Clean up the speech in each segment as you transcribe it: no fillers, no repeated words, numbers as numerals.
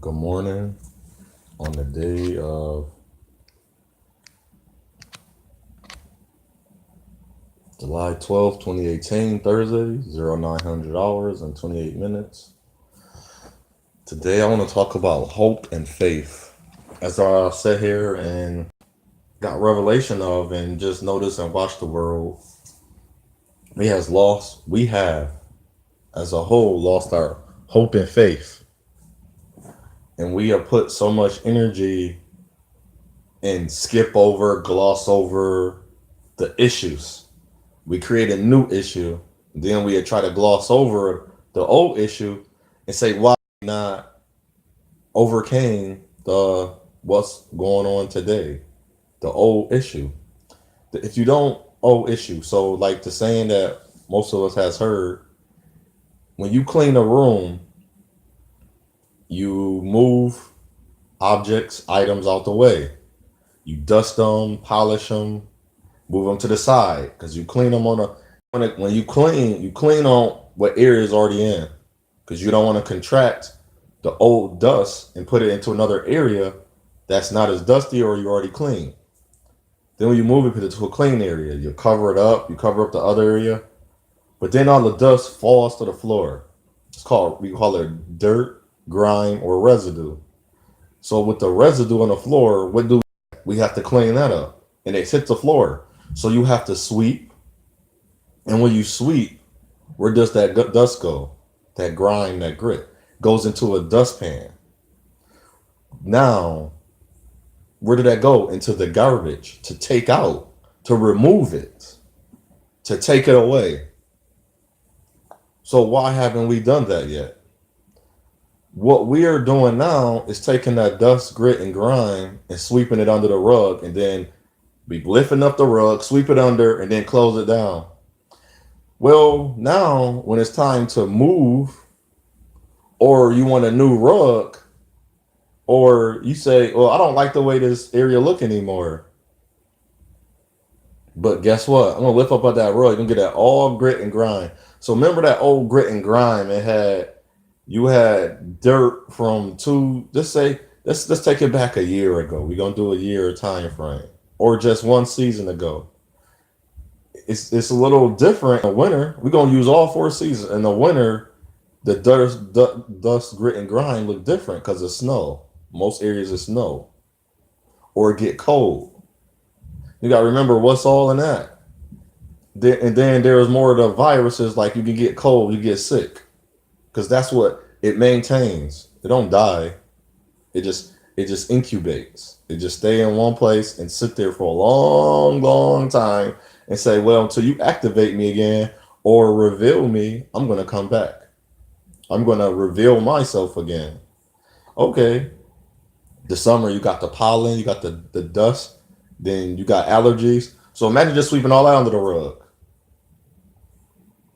Good morning on the day of July 12th, 2018, Thursday, 0900 hours and 28 minutes. Today I want to talk about hope and faith. As I sit here and got revelation of and just notice and watch the world, we have as a whole lost our hope and faith. And we have put so much energy and skip over, gloss over the issues. We create a new issue, then we try to gloss over the old issue and say why not overcame the what's going on today, the old issue. If you don't old issue, so like the saying that most of us has heard, when you clean a room, you move objects, items out the way. You dust them, polish them, move them to the side because you clean them on a when you clean on what area is already in because you don't want to contract the old dust and put it into another area that's not as dusty or you already clean. Then when you move it to a clean area, you cover it up, you cover up the other area, but then all the dust falls to the floor. We call it dirt, grime, or residue. So with the residue on the floor, what do we have to clean that up? And it hits the floor. So you have to sweep. And when you sweep, where does that dust go? That grime, that grit goes into a dustpan. Now, where did that go? Into the garbage to take out, to remove it, to take it away. So why haven't we done that yet? What we are doing now is taking that dust, grit, and grime and sweeping it under the rug and then be lifting up the rug, sweep it under, and then close it down. Well, now when it's time to move, or you want a new rug, or you say, "Well, I don't like the way this area look anymore." But guess what? I'm gonna lift up that rug. You're gonna get that all grit and grime. So remember that old grit and grime? You had dirt from two. Let's take it back a year ago. We're gonna do a year time frame, or just one season ago. It's a little different. In the winter, we're gonna use all 4 seasons. In the winter, the dust, grit, and grime look different because of snow. Most areas is snow, or get cold. You gotta remember what's all in that. And then there's more of the viruses. Like you can get cold, you get sick, because that's what it maintains. It don't die. It just incubates. It just stay in one place and sit there for a long, long time and say, well, until you activate me again or reveal me, I'm gonna come back. I'm gonna reveal myself again. Okay. The summer you got the pollen, you got the dust, then you got allergies. So imagine just sweeping all that under the rug.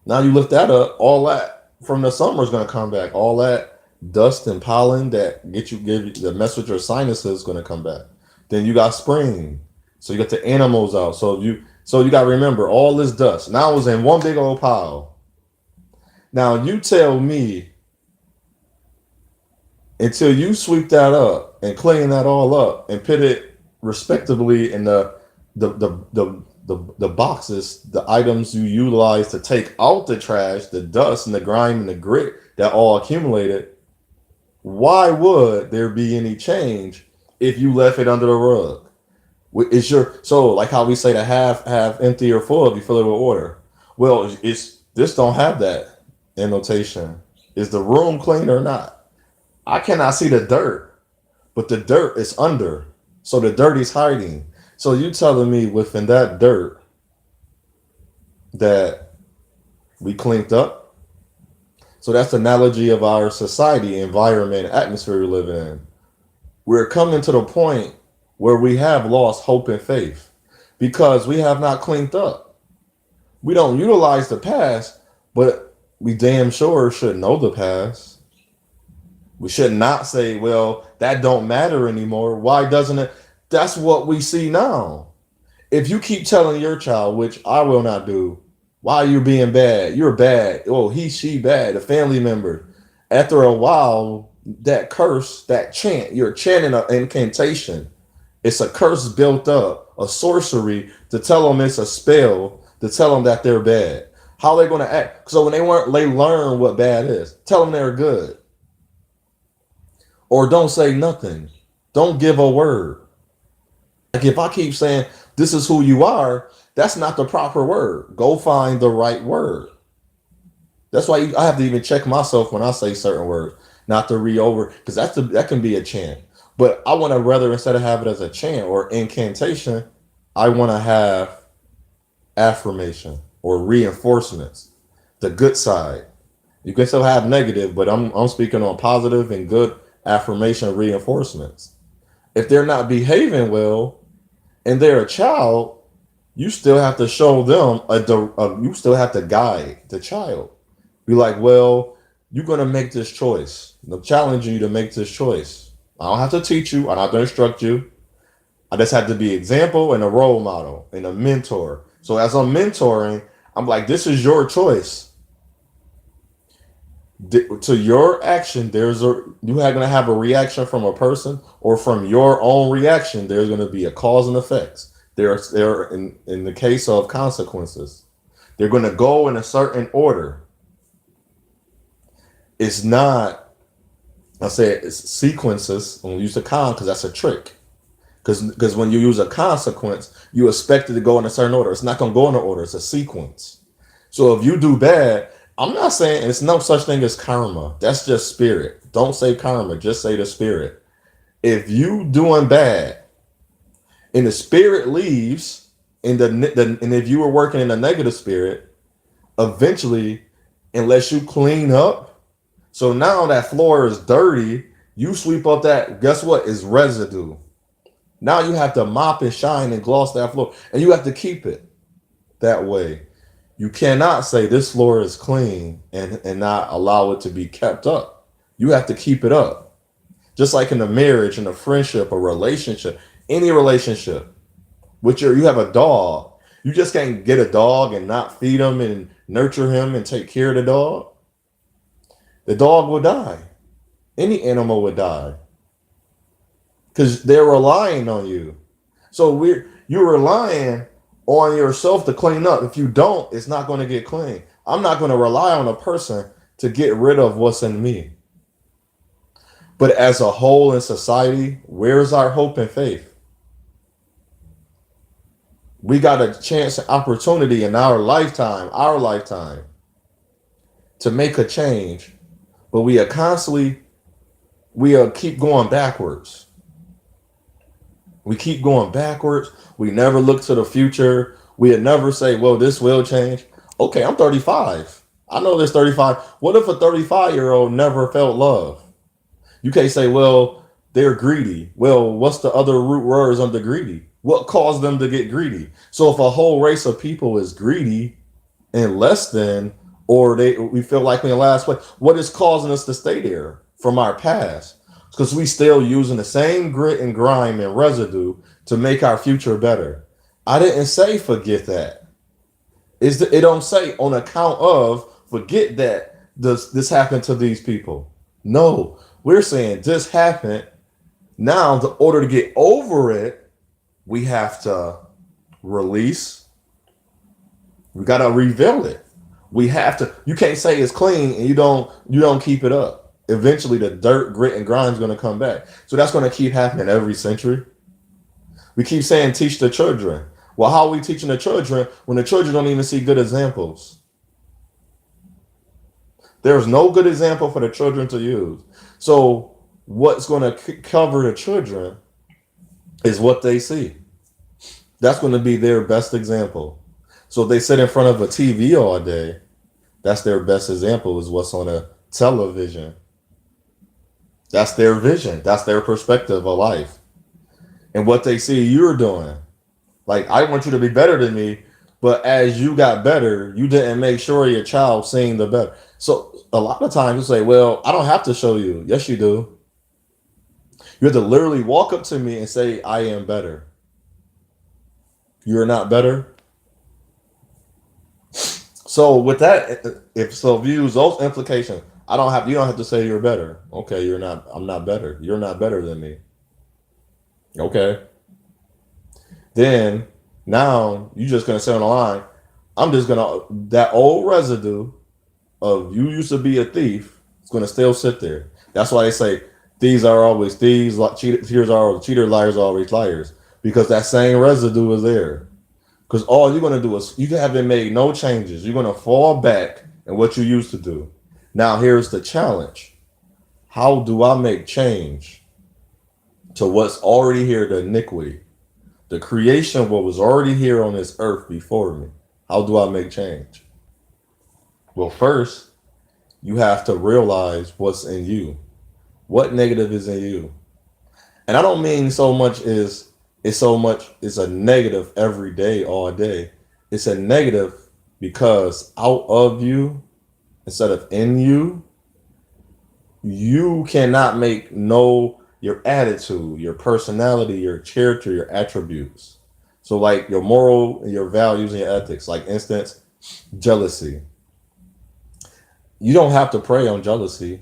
Now you lift that up, all that from the summer is gonna come back. All that dust and pollen that give you the mess with your sinuses is gonna come back. Then you got spring. So you got the animals out. So you gotta remember all this dust. Now it's in one big old pile. Now you tell me until you sweep that up and clean that all up and put it respectively in the boxes, the items you utilize to take out the trash, the dust and the grime and the grit that all accumulated, why would there be any change if you left it under the rug? It's your so like how we say the half empty or full if you fill it with water. Well, it's this don't have that in notation. Is the room clean or not? I cannot see the dirt, but the dirt is under. So the dirt is hiding. So you telling me within that dirt that we cleaned up? So that's the analogy of our society, environment, atmosphere we live in. We're coming to the point where we have lost hope and faith because we have not cleaned up. We don't utilize the past, but we damn sure should know the past. We should not say, well, that don't matter anymore. Why doesn't it? That's what we see now. If you keep telling your child, which I will not do, why are you being bad? You're bad. Oh, he, she bad, a family member. After a while, that curse, that chant, you're chanting an incantation. It's a curse built up, a sorcery to tell them it's a spell, to tell them that they're bad. How are they going to act? So when they learn what bad is, tell them they're good. Or don't say nothing. Don't give a word. Like if I keep saying this is who you are, that's not the proper word. Go find the right word. That's why I have to even check myself when I say certain words, not to read over, because that can be a chant. But I want to rather, instead of have it as a chant or incantation, I want to have affirmation or reinforcements, the good side. You can still have negative, but I'm speaking on positive and good affirmation reinforcements. If they're not behaving well and they're a child, you still have to show them you still have to guide the child. Be like, well, you're gonna make this choice. I'm challenging you to make this choice. I don't have to teach you. I don't have to instruct you. I just have to be example and a role model and a mentor. So as I'm mentoring, I'm like, this is your choice. To your action, you are gonna have a reaction from a person, or from your own reaction, there's gonna be a cause and effects. There in the case of consequences, they're gonna go in a certain order. It's not. I say it's sequences. I'm gonna use the con because that's a trick. Because when you use a consequence, you expect it to go in a certain order. It's not gonna go in an order. It's a sequence. So if you do bad, I'm not saying it's no such thing as karma. That's just spirit. Don't say karma. Just say the spirit. If you doing bad and the spirit leaves, and if you were working in a negative spirit, eventually, unless you clean up, so now that floor is dirty, you sweep up that, guess what, is residue. Now you have to mop and shine and gloss that floor, and you have to keep it that way. You cannot say this floor is clean and not allow it to be kept up. You have to keep it up. Just like in a marriage, in a friendship, a relationship, any relationship. You have a dog. You just can't get a dog and not feed him and nurture him and take care of the dog. The dog will die. Any animal would die. Because they're relying on you. So you're relying on yourself to clean up. If you don't, it's not going to get clean. I'm not going to rely on a person to get rid of what's in me. But as a whole in society, where's our hope and faith? We got a chance and opportunity in our lifetime, to make a change. But we keep going backwards. We keep going backwards. We never look to the future. We never say, well, this will change. Okay, I'm 35. I know this 35. What if a 35-year-old never felt love? You can't say, well, they're greedy. Well, what's the other root words under greedy? What caused them to get greedy? So if a whole race of people is greedy and less than, or we feel like we're in last place, what is causing us to stay there from our past? Because we still using the same grit and grime and residue to make our future better. I didn't say forget that. It don't say on account of forget that this happened to these people. No, we're saying this happened. Now, in order to get over it, we have to release. We gotta reveal it. We have to. You can't say it's clean and you don't keep it up. Eventually the dirt, grit, and grime is going to come back. So that's going to keep happening every century. We keep saying teach the children. Well, how are we teaching the children when the children don't even see good examples? There's no good example for the children to use. So what's going to cover the children is what they see. That's going to be their best example. So if they sit in front of a TV all day, that's their best example, is what's on a television. That's their vision. That's their perspective of life. And what they see you're doing. Like, I want you to be better than me, but as you got better, you didn't make sure your child seeing the better. So a lot of times you say, well, I don't have to show you. Yes, you do. You have to literally walk up to me and say, I am better. You're not better. So with that, if you use those implications, You don't have to say you're better. Okay, you're not. I'm not better. You're not better than me. Okay. Then now you just gonna say on the line. I'm just gonna that old residue of you used to be a thief. It's gonna still sit there. That's why they say thieves are always thieves. Cheaters are always cheaters. Liars are always liars. Because that same residue is there. Because all you're gonna do is you haven't made no changes. You're gonna fall back in what you used to do. Now here's the challenge. How do I make change to what's already here, the iniquity, the creation of what was already here on this earth before me? How do I make change? Well, first, you have to realize what's in you. What negative is in you? And I don't mean so much is it's so much it's a negative every day, all day. It's a negative because out of you instead of in you, you cannot make no your attitude, your personality, your character, your attributes. So like your moral and your values and your ethics, like instance, jealousy. You don't have to prey on jealousy.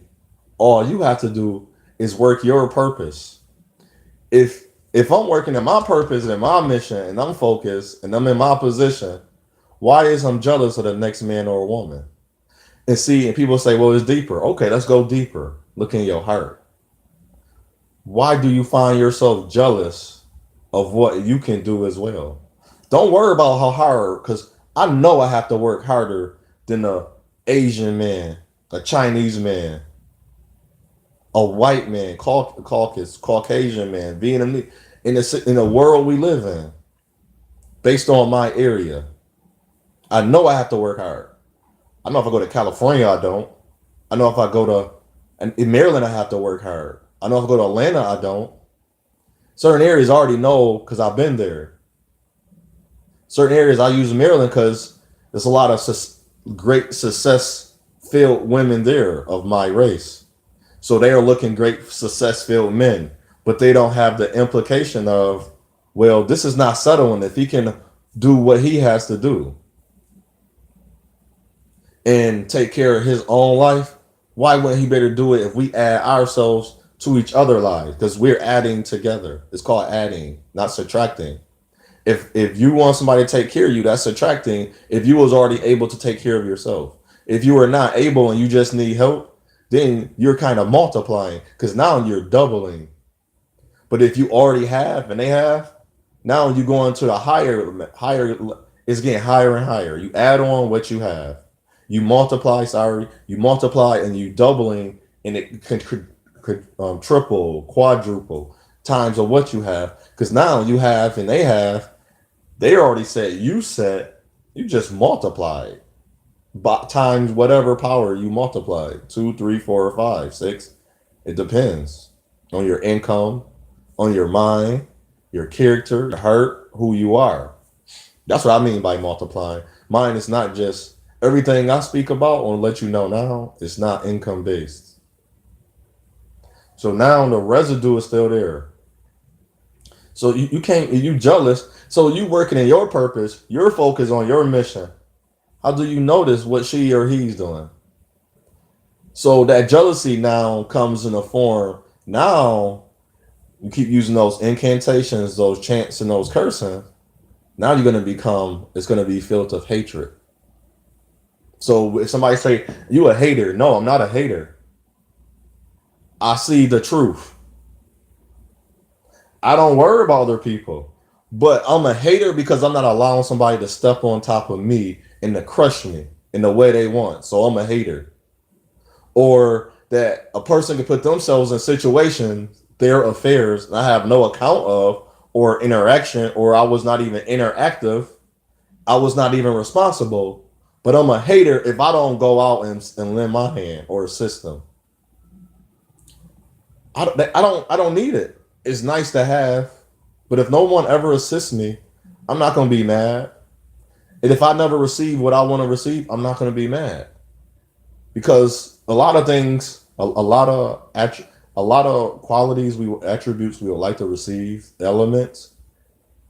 All you have to do is work your purpose. If I'm working in my purpose and my mission and I'm focused and I'm in my position, why is I'm jealous of the next man or woman? And see, and people say, well, it's deeper. Okay, let's go deeper. Look in your heart. Why do you find yourself jealous of what you can do as well? Don't worry about how hard, because I know I have to work harder than a Asian man, a Chinese man, a white man, Caucasian man, Vietnamese, in the world we live in, based on my area. I know I have to work hard. I know if I go to California, I don't. I know if I go to and in Maryland, I have to work hard. I know if I go to Atlanta, I don't. Certain areas I already know because I've been there. Certain areas I use Maryland because there's a lot of great success filled women there of my race. So they are looking great success filled men, but they don't have the implication of, well, this is not settling if he can do what he has to do and take care of his own life. Why wouldn't he better do it if we add ourselves to each other lives? Because we're adding together. It's called adding, not subtracting. If you want somebody to take care of you, that's subtracting. If you was already able to take care of yourself, if you are not able and you just need help, then you're kind of multiplying because now you're doubling. But if you already have and they have, now you go into the higher. It's getting higher and higher. You add on what you have. You multiply. Sorry, you multiply and you doubling, and it could triple, quadruple times of what you have. Because now you have and they have. They already said you said you just multiplied by times whatever power you multiplied 2, 3, 4, or 5, 6. It depends on your income, on your mind, your character, your heart, who you are. That's what I mean by multiplying. Mine is not just everything I speak about. I want to let you know now it's not income based. So now the residue is still there. So you can't you jealous. So you working in your purpose, your focus on your mission. How do you notice what she or he's doing? So that jealousy now comes in a form. Now you keep using those incantations, those chants, and those cursing. Now you're gonna become. It's gonna be filled with hatred. So if somebody say you a hater, no, I'm not a hater. I see the truth. I don't worry about other people, but I'm a hater because I'm not allowing somebody to step on top of me and to crush me in the way they want. So I'm a hater. Or that a person can put themselves in situations, their affairs, and I have no account of or interaction, or I was not even interactive. I was not even responsible. But I'm a hater if I don't go out and lend my hand or assist them. I don't need it. It's nice to have, but if no one ever assists me, I'm not gonna be mad. And if I never receive what I want to receive, I'm not gonna be mad because a lot of things, a lot of qualities attributes we would like to receive, elements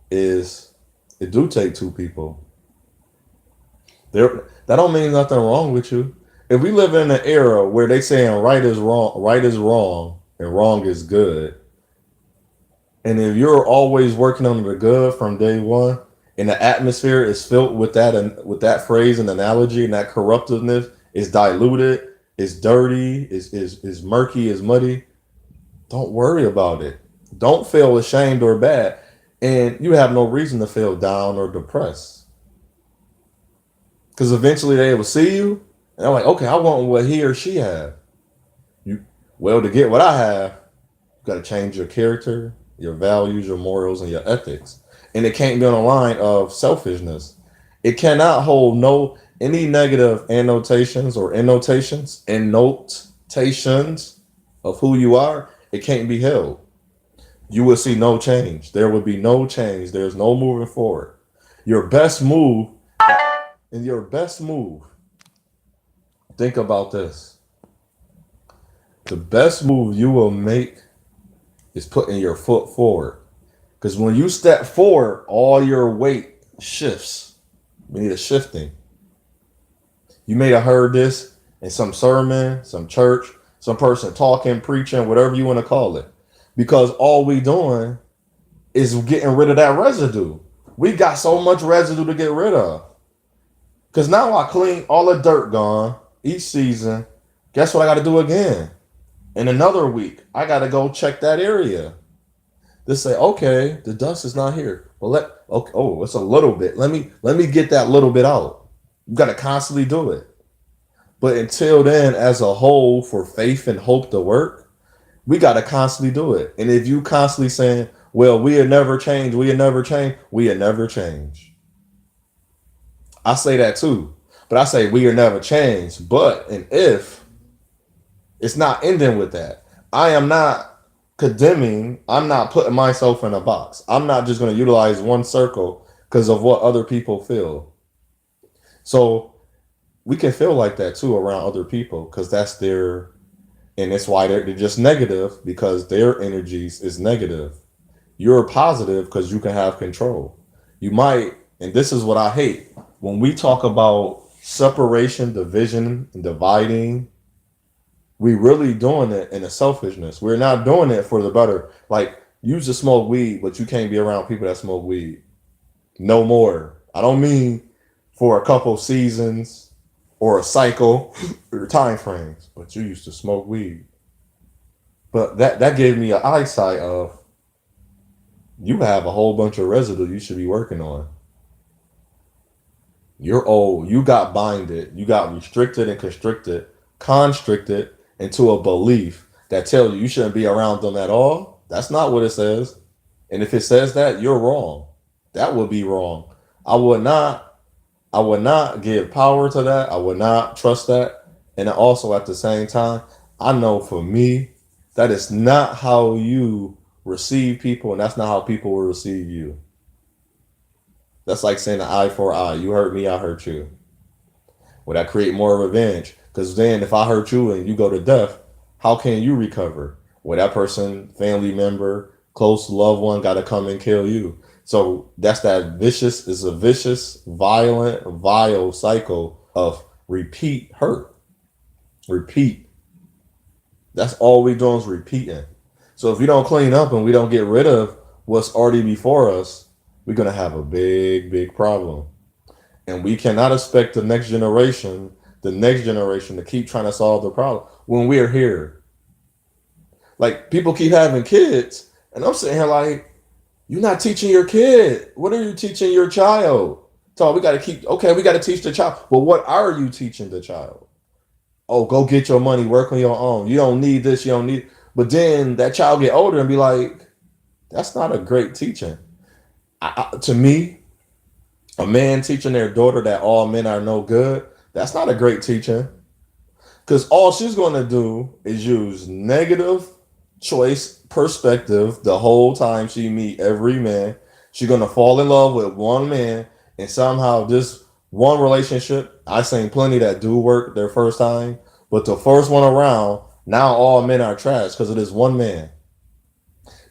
is it do take two people. There, that don't mean nothing wrong with you. if we live in an era where they saying right is wrong, and wrong is good, and if you're always working on the good from day one, and the atmosphere is filled with that and with that phrase and analogy, and that corruptiveness is diluted, is dirty, is murky, is muddy, don't worry about it. Don't feel ashamed or bad. And you have no reason to feel down or depressed. Because eventually they will see you and they're like, okay, I want what he or she have. You well, to get what I have, you gotta change your character, your values, your morals, and your ethics. And it can't be on a line of selfishness. It cannot hold no any negative annotations of who you are. It can't be held. You will see no change. There will be no change. There's no moving forward. Your best move, and your best move, think about this. The best move you will make is putting your foot forward. Because when you step forward, all your weight shifts. We need a shifting. You may have heard this in some sermon, some church, some person talking, preaching, whatever you want to call it. Because all we doing is getting rid of that residue. We got so much residue to get rid of. Because now I clean all the dirt gone each season. Guess what I got to do again? In another week, I got to go check that area. They say, okay, the dust is not here. Well, it's a little bit. Let me get that little bit out. You got to constantly do it. But until then, as a whole, for faith and hope to work, we got to constantly do it. And if you constantly saying, well, we'll never change, we'll never change, we'll never change. I say that too. But I say we'll never change. But and if it's not ending with that, I am not condemning, I'm not putting myself in a box. I'm not just going to utilize one circle because of what other people feel. So we can feel like that too around other people because that's their, and that's why they're just negative because their energies is negative. You're positive because you can have control. You might, and this is what I hate when we talk about separation, division, and dividing. We really doing it in a selfishness. We're not doing it for the better. Like, you just smoke weed, but you can't be around people that smoke weed. No more. I don't mean for a couple seasons or a cycle or time frames, but you used to smoke weed. But that gave me an eyesight of you have a whole bunch of residue you should be working on. You're old. You got binded. You got restricted and constricted into a belief that tells you shouldn't be around them at all. That's not what it says. And if it says that, you're wrong. That would be wrong. I would not give power to that. I would not trust that. And also at the same time, I know for me, that is not how you receive people, and that's not how people will receive you. That's like saying an eye for eye. You hurt me, I hurt you. Would that create more revenge? Because then if I hurt you and you go to death, how can you recover? Well, that person, family member, close loved one got to come and kill you. So that's is a vicious, violent, vile cycle of repeat hurt. Repeat. That's all we doing is repeating. So if we don't clean up and we don't get rid of what's already before us, we're going to have a big, big problem. And we cannot expect the next generation to keep trying to solve the problem when we're here. Like, people keep having kids, and I'm sitting here like, you're not teaching your kid. What are you teaching your child? So we got to teach the child. Well, what are you teaching the child? Oh, go get your money, work on your own. You don't need this, you don't need. But then that child get older and be like, that's not a great teaching. To me, a man teaching their daughter that all men are no good, that's not a great teaching. Because all she's going to do is use negative choice perspective the whole time she meet every man. She's going to fall in love with one man, and somehow this one relationship, I seen plenty that do work their first time, but the first one around, now all men are trash because of this one man.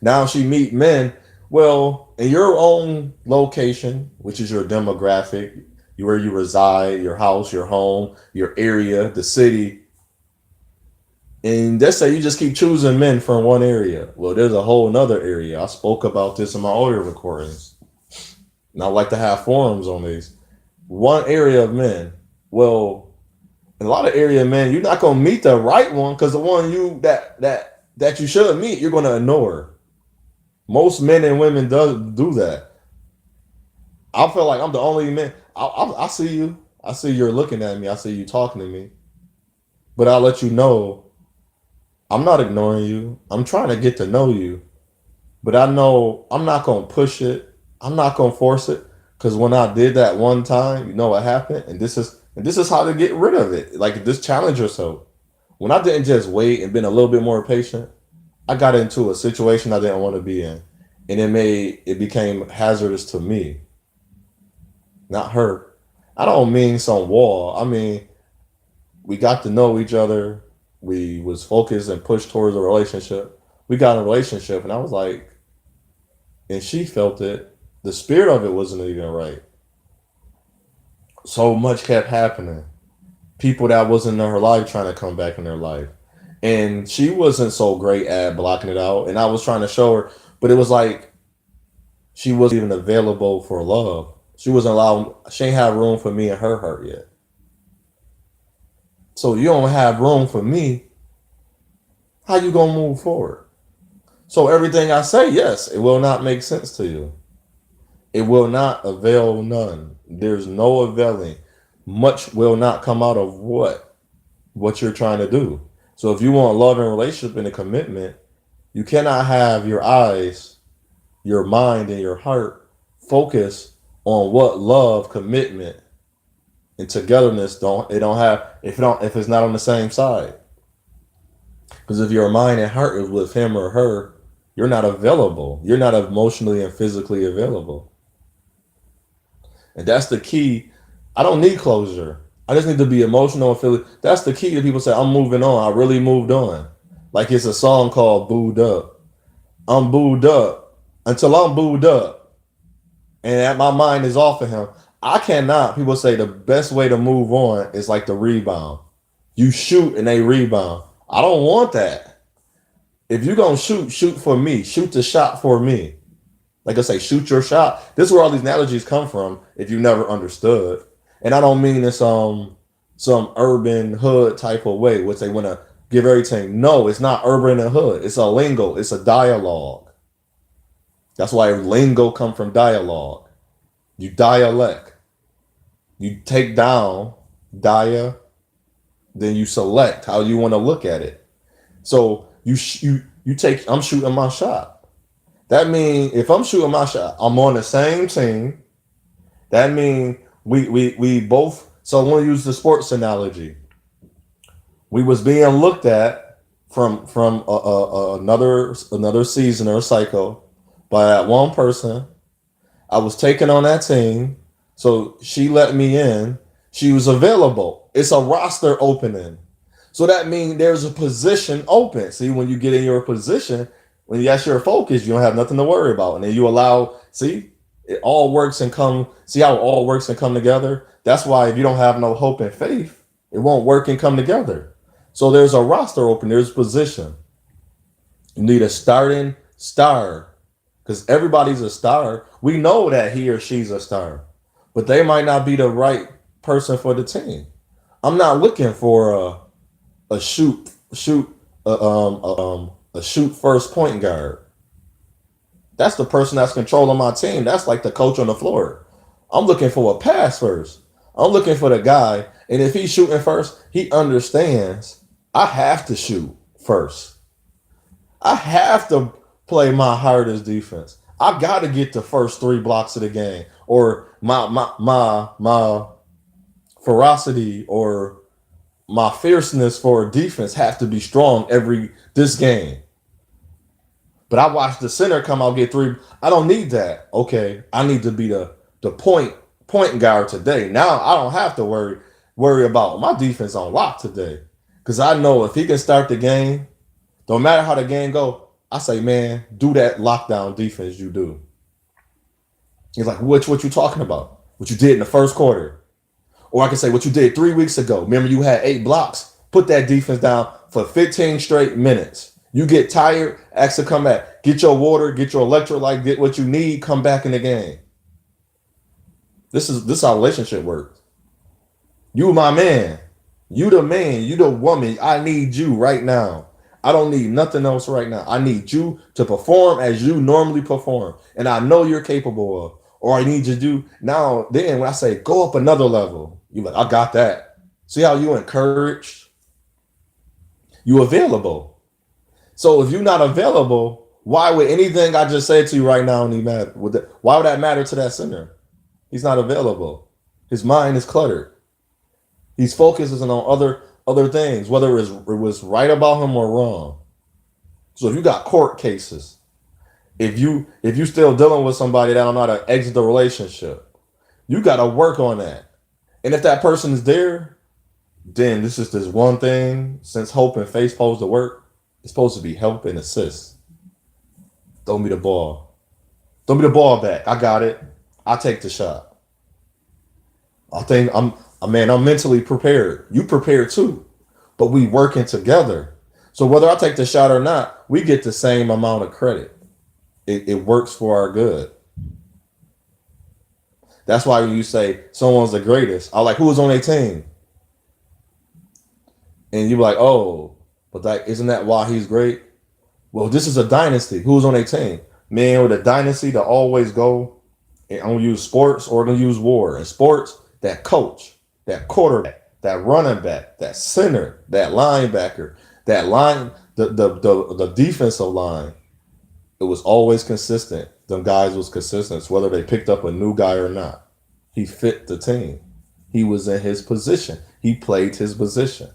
Now she meet men, well, in your own location, which is your demographic, where you reside, your house, your home, your area, the city. And let's say you just keep choosing men from one area. Well, there's a whole another area. I spoke about this in my audio recordings. And I like to have forums on these. One area of men. Well, in a lot of area of men, you're not gonna meet the right one because the one you that you should meet, you're gonna ignore. Most men and women does do that. I feel like I'm the only man. I see you. I see you're looking at me. I see you talking to me. But I'll let you know I'm not ignoring you. I'm trying to get to know you. But I know I'm not gonna push it. I'm not gonna force it. Cause when I did that one time, you know what happened? And this is how to get rid of it. Like just challenge yourself. When I didn't just wait and been a little bit more patient, I got into a situation I didn't want to be in. And it became hazardous to me, not her. I don't mean some wall. I mean we got to know each other. We was focused and pushed towards a relationship. We got in a relationship and I was like, and she felt it. The spirit of it wasn't even right. So much kept happening. People that wasn't in her life trying to come back in their life. And she wasn't so great at blocking it out. And I was trying to show her, but it was like she wasn't even available for love. She wasn't allowed, she ain't have room for me and her hurt yet. So you don't have room for me. How you gonna move forward? So everything I say, yes, it will not make sense to you. It will not avail none. There's no availing. Much will not come out of what you're trying to do. So if you want love and relationship and a commitment, you cannot have your eyes, your mind, and your heart focus on what love, commitment, and togetherness don't have if it's not on the same side. Because if your mind and heart is with him or her, you're not available. You're not emotionally and physically available. And that's the key. I don't need closure. I just need to be emotional and feel it. That's the key to people say, I'm moving on. I really moved on. Like it's a song called Booed Up. I'm booed up until I'm booed up. And my mind is off of him. I cannot. People say the best way to move on is like the rebound. You shoot and they rebound. I don't want that. If you're going to shoot for me. Shoot the shot for me. Like I say, shoot your shot. This is where all these analogies come from if you never understood. And I don't mean in some urban hood type of way, which they want to give everything. No, it's not urban and hood. It's a lingo. It's a dialogue. That's why lingo come from dialogue. You dialect. You take down dia, then you select how you want to look at it. So you take. I'm shooting my shot. That means if I'm shooting my shot, I'm on the same team. That means we both. So I want to use the sports analogy. We was being looked at from another season or cycle by that one person. I was taken on that team, so she let me in. She was available. It's a roster opening. So that means there's a position open. See, when you get in your position, when that's your focus, you don't have nothing to worry about. And then you allow, see, it all works and come, see how it all works and come together? That's why if you don't have no hope and faith, it won't work and come together. So there's a roster open, there's position. You need a starting star because everybody's a star. We know that he or she's a star, but they might not be the right person for the team. I'm not looking for a shoot first point guard. That's the person that's controlling my team. That's like the coach on the floor. I'm looking for a pass first. I'm looking for the guy, and if he's shooting first, he understands I have to shoot first. I have to play my hardest defense. I got to get the first 3 blocks of the game, or my ferocity or my fierceness for defense have to be strong this game. But I watched the center come out get 3. I don't need that. Okay, I need to be the point guard today. Now I don't have to worry about my defense on lock today, because I know if he can start the game, no matter how the game go, I say, man, do that lockdown defense you do. He's like, what you talking about? What you did in the first quarter? Or I can say what you did 3 weeks ago. Remember, you had 8 blocks. Put that defense down for 15 straight minutes. You get tired, ask to come back. Get your water, get your electrolyte, get what you need, come back in the game. This is how relationship works. You my man. You the man. You the woman. I need you right now. I don't need nothing else right now. I need you to perform as you normally perform. And I know you're capable of. Or I need you to do now. Then when I say go up another level, you like, I got that. See how you encouraged? You available. So if you're not available, why would anything I just said to you right now need matter? Why would that matter to that center? He's not available. His mind is cluttered. He's focusing on other things, whether it was right about him or wrong. So if you got court cases, if you still dealing with somebody that don't know how to exit the relationship, you got to work on that. And if that person is there, then this is this one thing. Since hope and faith supposed to work, it's supposed to be help and assist. Throw me the ball. Throw me the ball back. I got it. I take the shot. I think I'm mentally prepared. You prepared too, but we working together. So whether I take the shot or not, we get the same amount of credit. It works for our good. That's why when you say someone's the greatest, I like who was on their team, and you're like, oh, but that isn't that why he's great? Well, this is a dynasty. Who's on their team? Man, with a dynasty to always go. And I'm gonna use sports or I'm gonna use war. In sports, that coach, that quarterback, that running back, that center, that linebacker, that line, the defensive line, it was always consistent. Them guys was consistent, whether they picked up a new guy or not. He fit the team. He was in his position. He played his position.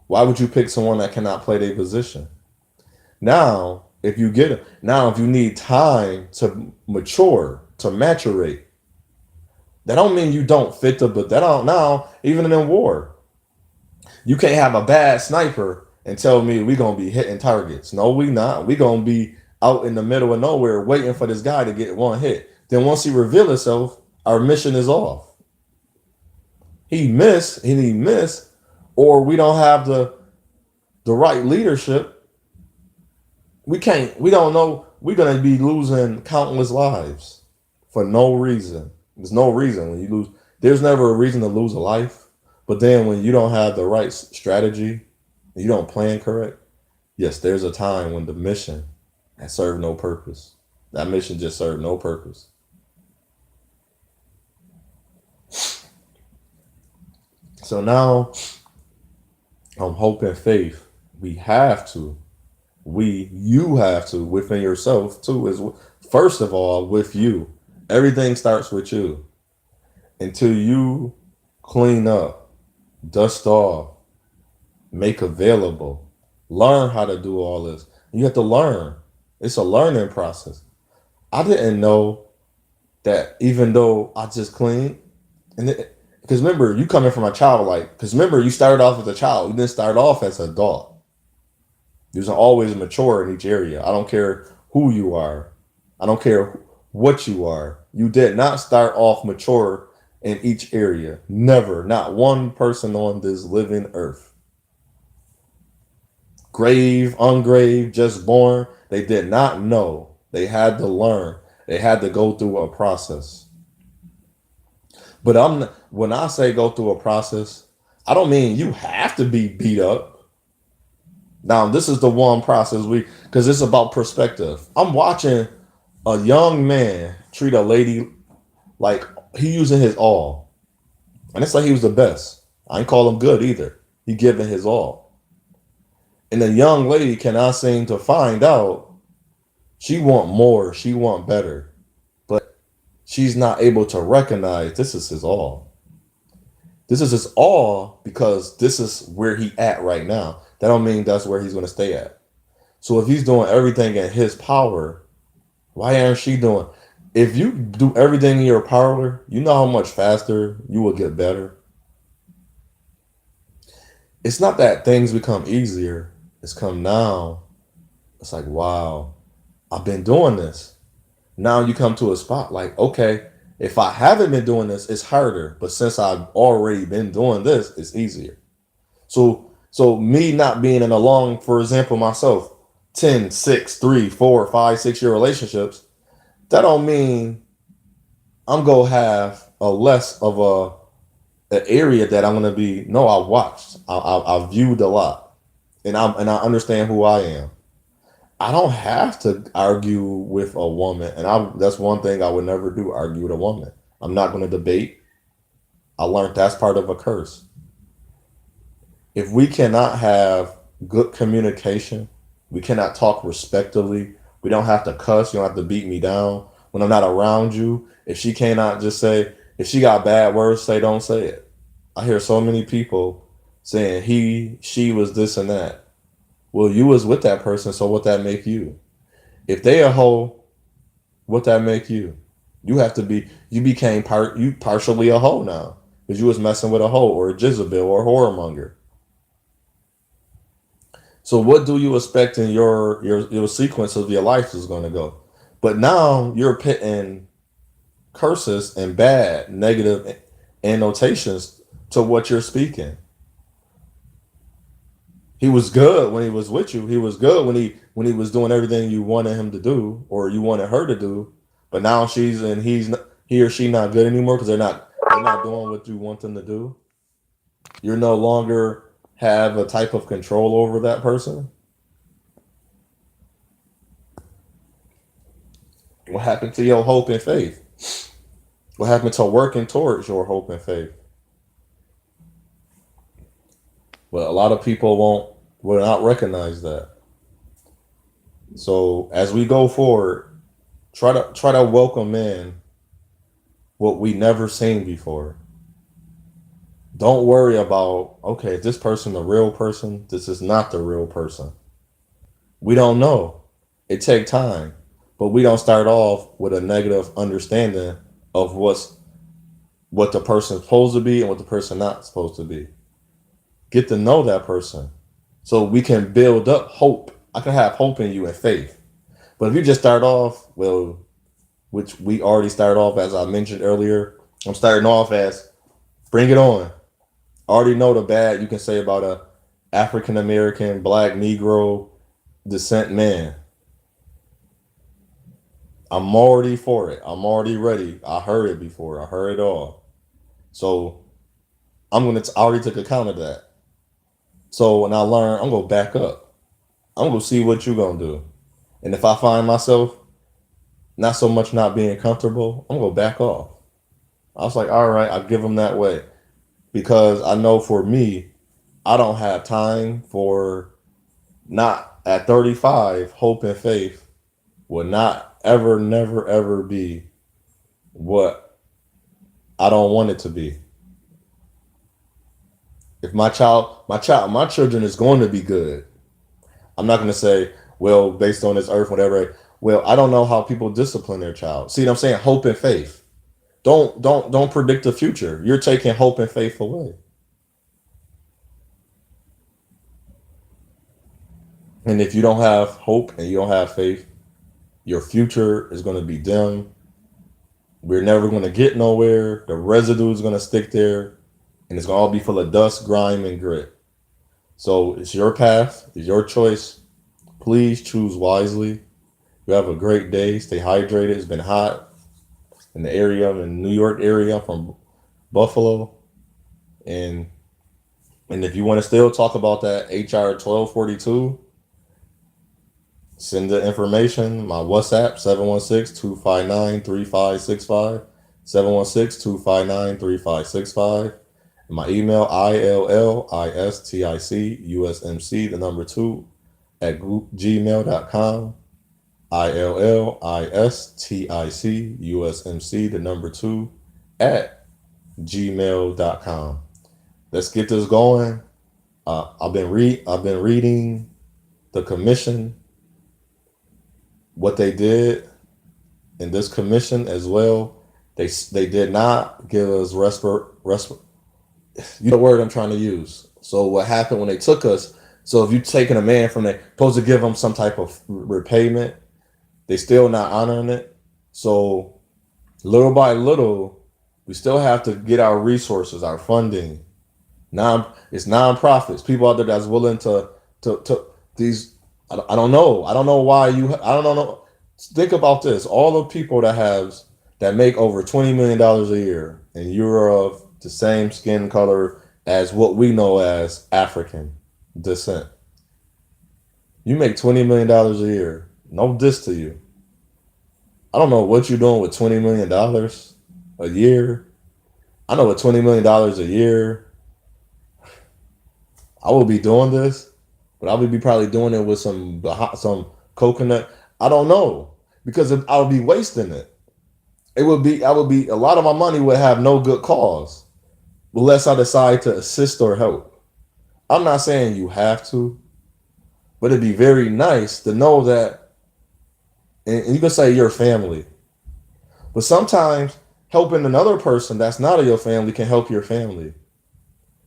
Why would you pick someone that cannot play their position? Now, if you need time to mature, to maturate, that don't mean you don't fit but that don't now, even in war. You can't have a bad sniper and tell me we gonna be hitting targets. No, we not. We gonna be out in the middle of nowhere waiting for this guy to get one hit. Then once he reveals himself, our mission is off. He missed, or we don't have the right leadership. We don't know, we're gonna be losing countless lives for no reason. There's no reason when you lose. There's never a reason to lose a life. But then when you don't have the right strategy, you don't plan correct, yes, there's a time when the mission has served no purpose. That mission just served no purpose. So now, hope and faith, you have to, within yourself too, is first of all with you. Everything starts with you. Until you clean up, dust off, make available, learn how to do all this. You have to learn. It's a learning process. I didn't know that even though I just cleaned, because remember, you coming from a child, because remember, you started off as a child. You didn't start off as an adult. You're always mature in each area. I don't care who you are. I don't care what you are. You did not start off mature in each area. Never. Not one person on this living earth. Grave, ungrave, just born. They did not know. They had to learn. They had to go through a process. But when I say go through a process, I don't mean you have to be beat up. Now, this is the one process because it's about perspective. I'm watching a young man treat a lady like he using his all. And it's like he was the best. I ain't call him good either. He giving his all. And the young lady cannot seem to find out she want more, she want better. But she's not able to recognize this is his all. This is his all because this is where he at right now. That don't mean that's where he's going to stay at. So if he's doing everything in his power, why aren't she doing? If you do everything in your power, you know how much faster you will get better. It's not that things become easier. It's come now. It's like, wow, I've been doing this. Now you come to a spot like, okay, If I haven't been doing this, it's harder. But since I've already been doing this, it's easier. So me not being in a long, for example, myself, 10, 6, 3, 4, 5, 6 year relationships, that don't mean I'm gonna have a less of an area that I'm gonna be. No, I watched, I viewed a lot, and I understand who I am. I don't have to argue with a woman, and that's one thing I would never do. Argue with a woman. I'm not gonna debate. I learned that's part of a curse. If we cannot have good communication, we cannot talk respectfully. We don't have to cuss. You don't have to beat me down when I'm not around you. If she cannot just say, if she got bad words, say don't say it. I hear so many people saying she was this and that. Well, you was with that person, so what that make you? If they a hoe, what that make you? You became you partially a hoe now because you was messing with a hoe or a Jezebel or a whoremonger. So what do you expect in your sequence of your life is going to go? But now you're pitting curses and bad, negative annotations to what you're speaking. He was good when he was with you. He was good when he was doing everything you wanted him to do or you wanted her to do. But now he or she not good anymore because they're not doing what you want them to do. You're no longer have a type of control over that person. What happened to your hope and faith? What happened to working towards your hope and faith? But a lot of people will not recognize that. So as we go forward, try to welcome in what we never seen before. Don't worry about, okay, is this person the real person? This is not the real person. We don't know. It takes time. But we don't start off with a negative understanding of what the person's supposed to be and what the person not supposed to be. Get to know that person so we can build up hope. I can have hope in you and faith. But if you just start off, well, which we already started off as I mentioned earlier, I'm starting off as bring it on. I already know the bad you can say about a African American, black, Negro descent man. I'm already for it. I'm already ready. I heard it before. I heard it all. So I already took account of that. So when I learn, I'm gonna back up. I'm gonna see what you're gonna do. And if I find myself not so much not being comfortable, I'm gonna back off. I was like, all right, I'll give them that way. Because I know for me, I don't have time for not at 35, hope and faith will not ever, never, ever be what I don't want it to be. If my children is going to be good. I'm not going to say, well, based on this earth, whatever. Well, I don't know how people discipline their child. See what I'm saying? Hope and faith. Don't predict the future. You're taking hope and faith away. And if you don't have hope and you don't have faith, your future is going to be dim. We're never going to get nowhere. The residue is going to stick there, and it's going to all be full of dust, grime, and grit. So it's your path, it's your choice. Please choose wisely. You have a great day. Stay hydrated. It's been hot in the area, in New York area, from Buffalo, and if you want to still talk about that HR 1242, send the information. My WhatsApp 716-259-3565, 716-259-3565. My email illisticusmc, the number 2, at gmail.com. illisticusmc, the number 2, at gmail.com. Let's get this going. I've been reading the commission, what they did in this commission as well. They did not give us you know the word I'm trying to use. So what happened when they took us? So if you taking a man from there, supposed to give them some type of repayment, they still not honoring it. So Little by little, we still have to get our resources, our funding. It's nonprofits, people out there that's willing to these. I don't know. I don't know why you. I don't know. Think about this. All the people that make over $20 million a year, and you're of the same skin color as what we know as African descent. You make $20 million a year. No diss to you. I don't know what you're doing with $20 million a year. I know with $20 million a year, I will be doing this, but I would be probably doing it with some coconut. I don't know because I would be wasting it. I would be a lot of my money would have no good cause unless I decide to assist or help. I'm not saying you have to, but it'd be very nice to know that, and you can say your family, but sometimes helping another person that's not of your family can help your family.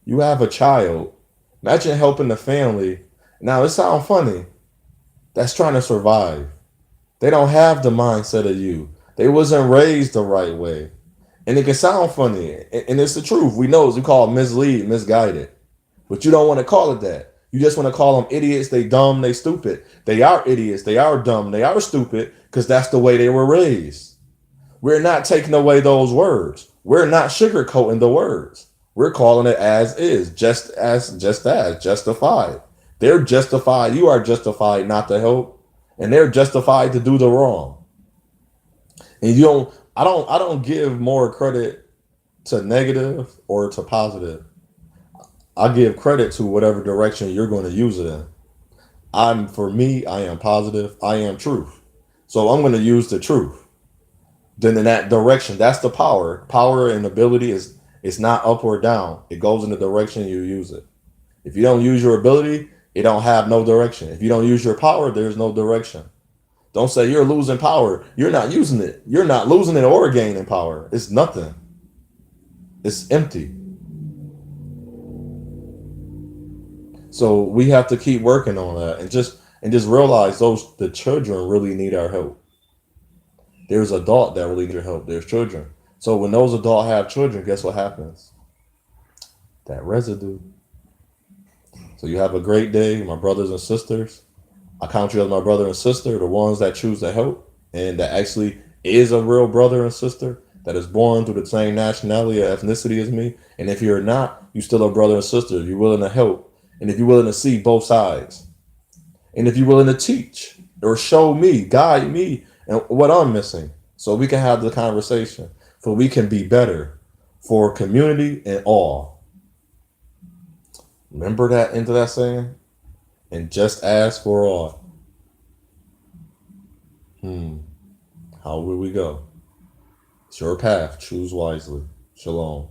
You have a child. Imagine helping the family. Now it sounds funny. That's trying to survive. They don't have the mindset of you. They wasn't raised the right way. And it can sound funny. And it's the truth. We know we call it mislead, misguided. But you don't want to call it that. You just want to call them idiots. They dumb. They stupid. They are idiots. They are dumb. They are stupid because that's the way they were raised. We're not taking away those words. We're not sugarcoating the words. We're calling it as is, justified. They're justified. You are justified not to help, and they're justified to do the wrong. And you don't. I don't give more credit to negative or to positive. I give credit to whatever direction you're going to use it in. For me, I am positive. I am truth. So I'm going to use the truth. Then in that direction, that's the power. Power and ability is it's not up or down. It goes in the direction you use it. If you don't use your ability, it don't have no direction. If you don't use your power, there's no direction. Don't say you're losing power. You're not using it. You're not losing it or gaining power. It's nothing. It's empty. So we have to keep working on that and just realize the children really need our help. There's adult that really need your help. There's children. So when those adult have children, guess what happens? That residue. So you have a great day, my brothers and sisters. I count you as my brother and sister, the ones that choose to help and that actually is a real brother and sister that is born through the same nationality or ethnicity as me. And if you're not, you still a brother and sister. If you're willing to help and if you're willing to see both sides and if you're willing to teach or show me, guide me and what I'm missing so we can have the conversation so we can be better for community and all. Remember that into that saying? And just ask for all. How will we go? It's your path. Choose wisely. Shalom.